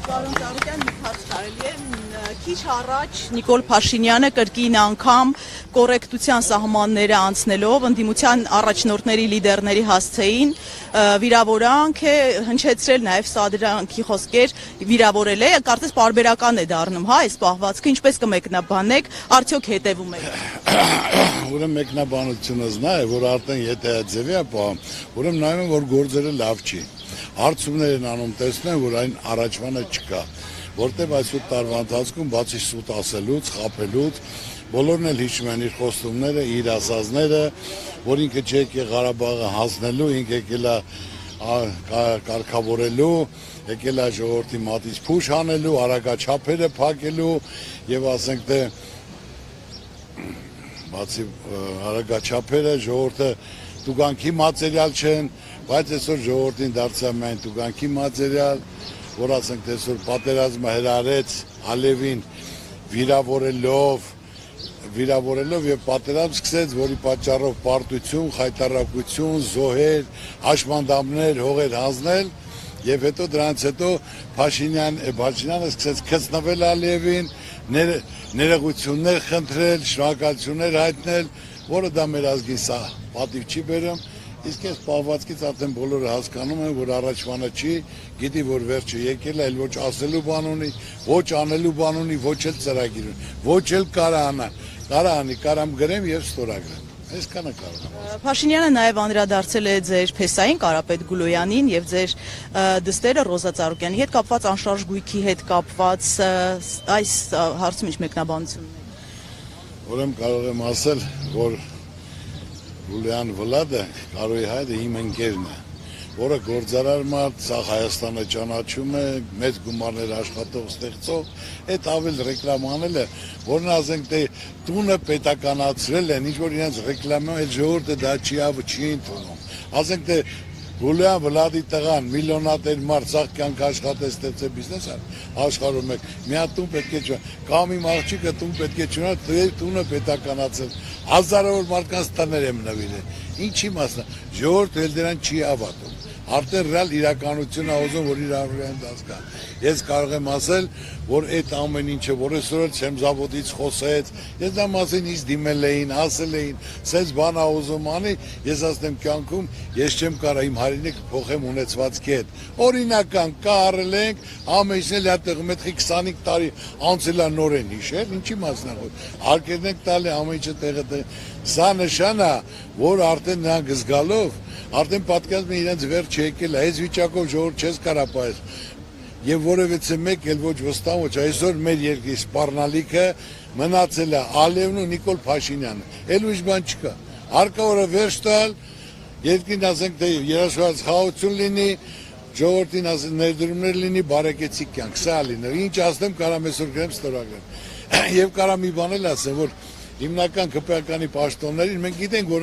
Պարոն Ծառուկյան, մի հարց կարելի է, քիչ առաջ Նիկոլ Փաշինյանը կրկին անգամ կոռեկտության սահմանները անցնելով ընդդիմության առաջնորդների լիդերների հասցեին վիրավորանք է հնչեցրել, նաև սադրանքի խոսքեր վիրավորել է, կարծես պարբերական է դառնում, հա, այս պահվածքը, ինչպես կմեկնաբանեք, արդյոք հետևում եք։ Ուրեմն մեկնաբանությունս նա է, որ արդեն եթե ձևի է պահում, ուրեմն նայում եմ, որ գործերը լավ չի։ Հարցումներ են անում, տեսնում են, որ այն առաջվանը չկա, որտեղ այս 8 տարվա ընթացքում բացի սուտ ասելուց, խաբելուց, բոլորն էլ հիշում են իր խոստումները, իր ասածները, որ ինքը չեկե Ղարաբաղը հանձնելու, ինքը եկել է կարգավորելու, եկել է ժողովրդի մատից փուշ հանելու, արագաչափերը փակելու եւ ասենք թե բացի արագաչափերը ժողովրդը տուգանքի մատերիալ չեն, բայց այսօր ժողովրդին դարձավ միայն տուգանքի մատերիալ, որ ասենք թե այսօր պատերազմը հրարեց Ալևին վիրավորելով եւ պատերազմ սկսեց, որի պատճառով պարտություն, խայտարակություն, զոհեր, հաշմանդամներ, հողեր հանձնել եւ հետո դրանից հետո Փաշինյանը սկսեց քծնվել Ալիևին, ներողություններ խնդրել, շնորհակալություններ հայտնել, որը դա մեր ազգին սա պատիվ չի բերում, իսկ այս պահվածքից արդեն բոլորը հասկանում են, որ առաջվանը չի, գիտի, որ վերջը եկել է, այլ ոչ ասելու բան ունի, ոչ անելու բան ունի, ոչ էլ ծրագիր ունի, ոչ էլ կարամ գրեմ եւ ստորագրեմ։ Այսքանը կարող եմ։ Փաշինյանը նաև անդրադարձել է ձեր փեսային Կարապետ Գուլոյանին եւ ձեր դստերը Ռոզա Ծառուկյանի հետ կապված անշարժ գույքի հետ կապված այս հարցում ինչ մեկնաբանություն ունեք։ Ուրեմն կարող եմ ասել, որ Գուլյան Վլադը Կարոյի հայրը իմ ընկերն է, որը գործարար մարդ, սա Հայաստանը ճանաչում է, մեծ գումարներ աշխատող ստեղծող, այդ ավել ռեկլամանել է, որն ասենք թե տունը պետականացրել են, ինչ որ իրենց ռեկլամում, այդ ժողովուրդը դա չի ընդունում, ասենք թե Գուլյան Վլադի տղան միլիոնատեր մարդ սաղ կյանք աշխատել ստեղծել բիզնես աշխարհում եք, մի հատ տուն պետք է չունենա, կամ իմ աղջիկը տուն պետք է չունենա, տունը պետականացել, հազարավոր մարդկանց տներ եմ նվիրել, ինչի մասնա, ժողովուրդը էլ դրան չի հավատում, արդեն ռեալ իրականություն է ուզում, որ իր արժան դասկա։ Ես կարող եմ ասել, որ այդ ամեն ինչը, որ այսօր չեմ զավոդից խոսեց, ես դա մասին ինձ դիմել էին, ասել էին, սենց բան ա ուզում անի, ես ասեմ կյանքում, ես չեմ կարող իմ հայրենիքը փոխեմ ունեցվածքի հետ։ Օրինական կարել ենք, ամենքն էլ հատեղ մետքի 25 տարի անցել է նորեն հիշել, ինչի մասնախոս։ Արկերն ենք տալի ամեն ինչը տեղը։ Սա նշան է, որ արդեն նրանք զգալով արդեն պատկասում են իրենց վերջ եկել է, այս վիճակով ժողովուրդ չես կարա պայել եւ որևէ մեկ էլ ոչ վստահ ոչ այսօր մեր երկրի սպառնալիքը մնացել է Ալևն ու Նիկոլ Փաշինյանը, էլ ուրիշ բան չկա, հարկավորը վերջ տալ, երկրին ասենք թե երաշխավորած խաղաղություն լինի, ժողովրդին ասենք ներդրումներ լինի, բարեկեցիկ կյանք, սա լինի, ինչ ասեմ կարամ այսօր գրեմ ստորագրեմ եւ կարամ մի բան էլ ասեմ, որ հիմնական ԿՊԱ-կանի պաշտոններին մենք գիտենք, որ